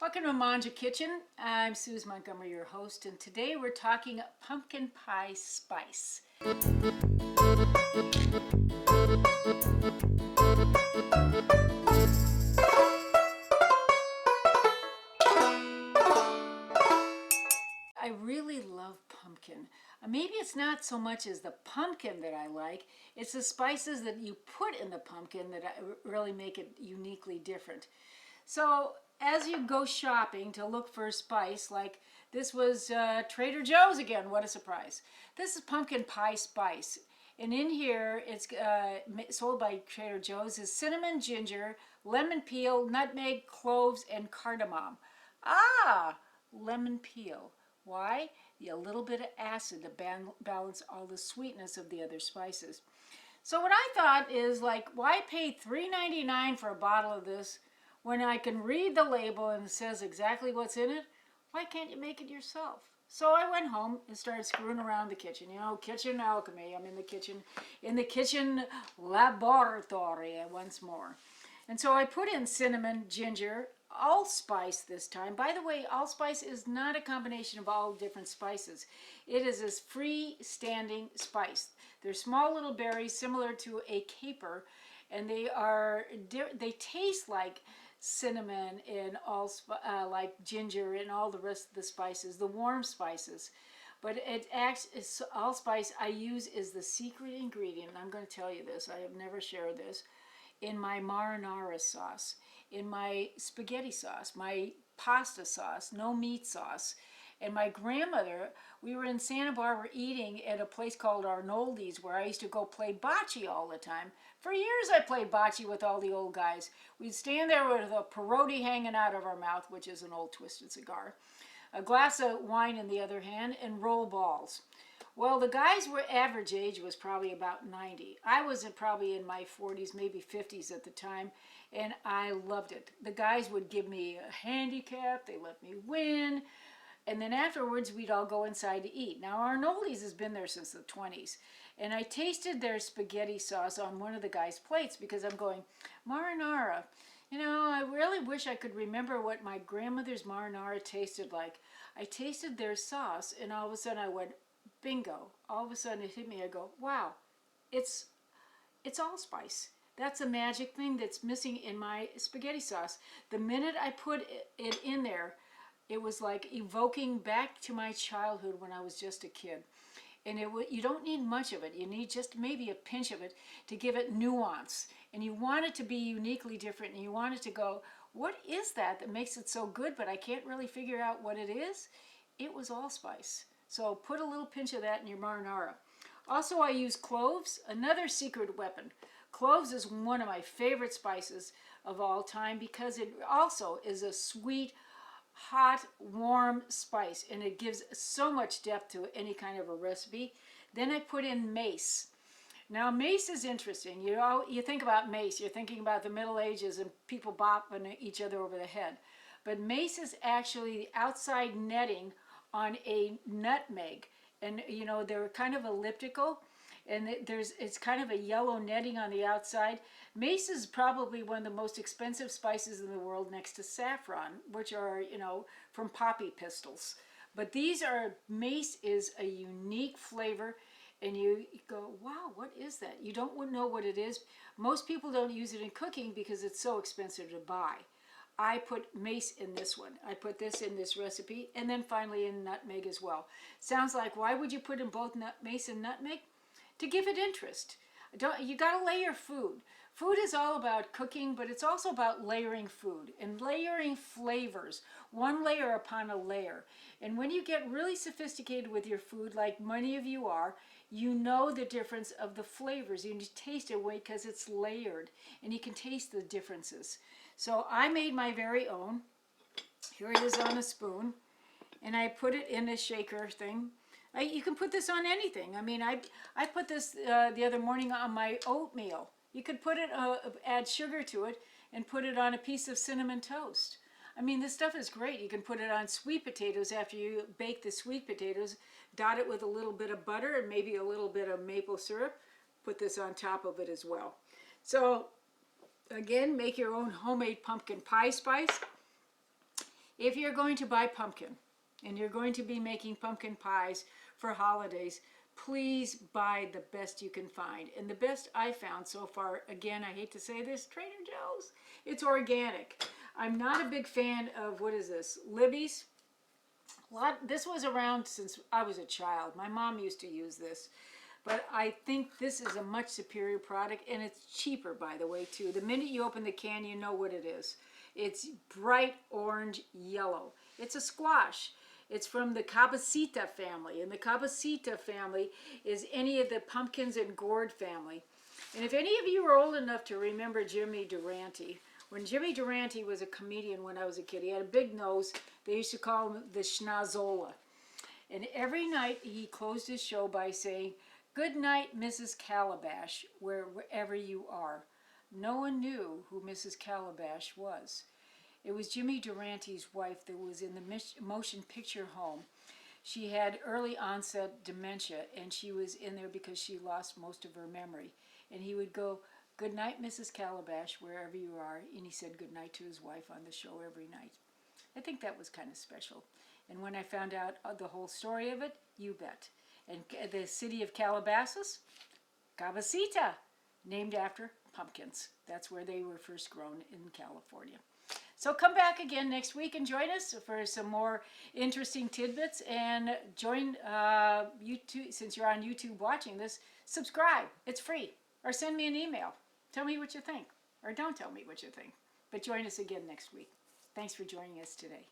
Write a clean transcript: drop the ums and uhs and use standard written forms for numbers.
Welcome to Manja Kitchen. I'm Suze Montgomery, your host, and today we're talking pumpkin pie spice. I really love pumpkin. Maybe it's not so much as the pumpkin that I like, it's the spices that you put in the pumpkin that really make it uniquely different. So as you go shopping to look for a spice, like this was Trader Joe's again, what a surprise. This is pumpkin pie spice. And in here, it's sold by Trader Joe's, is cinnamon, ginger, lemon peel, nutmeg, cloves, and cardamom. Ah, lemon peel. Why? A little bit of acid to balance all the sweetness of the other spices. So what I thought is, like, why pay $3.99 for a bottle of this when I can read the label and it says exactly what's in it? Why can't you make it yourself? So I went home and started screwing around the kitchen. You know, kitchen alchemy. I'm in the kitchen laboratory once more. And so I put in cinnamon, ginger, allspice this time. By the way, allspice is not a combination of all different spices. It is a freestanding spice. They're small little berries similar to a caper, and they taste like cinnamon and like ginger and all the rest of the spices, the warm spices. But it acts as allspice I use is the secret ingredient. I'm going to tell you this. I have never shared this. In my marinara sauce, in my spaghetti sauce, my pasta sauce, no meat sauce. And my grandmother, we were in Santa Barbara eating at a place called Arnoldi's where I used to go play bocce all the time. For years I played bocce with all the old guys. We'd stand there with a perotti hanging out of our mouth, which is an old twisted cigar, a glass of wine in the other hand, and roll balls. Well, the guys were average age was probably about 90. I was probably in my 40s, maybe 50s at the time, and I loved it. The guys would give me a handicap, they let me win, and then afterwards we'd all go inside to eat. Now Arnoldi's has been there since the 20s, and I tasted their spaghetti sauce on one of the guys' plates because I'm going, marinara. You know, I really wish I could remember what my grandmother's marinara tasted like. I tasted their sauce, and all of a sudden I went, bingo. All of a sudden it hit me. I go, wow, it's allspice. That's a magic thing that's missing in my spaghetti sauce. The minute I put it in there, it was like evoking back to my childhood when I was just a kid. And you don't need much of it. You need just maybe a pinch of it to give it nuance. And you want it to be uniquely different. And you want it to go, what is that makes it so good, but I can't really figure out what it is? It was allspice. So put a little pinch of that in your marinara. Also, I use cloves, another secret weapon. Cloves is one of my favorite spices of all time because it also is a sweet, hot, warm spice, and it gives so much depth to any kind of a recipe. Then I put in mace. Now, mace is interesting. You think about mace, you're thinking about the Middle Ages and people bopping each other over the head. But mace is actually the outside netting on a nutmeg, and you know they're kind of elliptical, and it's kind of a yellow netting on the outside. Mace is probably one of the most expensive spices in the world, next to saffron, which are, you know, from poppy pistils. But mace is a unique flavor, and you go, wow, what is that? You don't know what it is. Most people don't use it in cooking because it's so expensive to buy. I put mace in this one. I put this in this recipe, and then finally in nutmeg as well. Sounds like, why would you put in both mace and nutmeg? To give it interest. You got to layer food. Food is all about cooking, but it's also about layering food and layering flavors, one layer upon a layer. And when you get really sophisticated with your food, like many of you are, you know the difference of the flavors. You taste it because it's layered, and you can taste the differences. So I made my very own. Here it is on a spoon, and I put it in a shaker thing. You can put this on anything. I mean, I put this the other morning on my oatmeal. You could put it, add sugar to it, and put it on a piece of cinnamon toast. I mean, this stuff is great. You can put it on sweet potatoes after you bake the sweet potatoes. Dot it with a little bit of butter and maybe a little bit of maple syrup. Put this on top of it as well. So again, make your own homemade pumpkin pie spice. if you're going to buy pumpkin and you're going to be making pumpkin pies for holidays, please buy the best you can find. And the best I found so far, again, I hate to say this, Trader Joe's. It's organic. I'm not a big fan of, what is this, Libby's. This was around since I was a child. My mom used to use this. But I think this is a much superior product, and it's cheaper, by the way, too. The minute you open the can, you know what it is. It's bright orange yellow. It's a squash. It's from the Cabecita family, and the Cabecita family is any of the pumpkins and gourd family. And if any of you are old enough to remember Jimmy Durante, when Jimmy Durante was a comedian when I was a kid, he had a big nose. They used to call him the Schnazzola. And every night he closed his show by saying, "Good night, Mrs. Calabash, wherever you are." No one knew who Mrs. Calabash was. It was Jimmy Durante's wife that was in the motion picture home. She had early onset dementia, and she was in there because she lost most of her memory. And he would go, "Good night, Mrs. Calabash, wherever you are." And he said good night to his wife on the show every night. I think that was kind of special. And when I found out the whole story of it, you bet. And the city of Calabasas, Cabecita, named after pumpkins. That's where they were first grown in California. So come back again next week and join us for some more interesting tidbits. And join YouTube, since you're on YouTube watching this, subscribe. It's free. Or send me an email. Tell me what you think. Or don't tell me what you think. But join us again next week. Thanks for joining us today.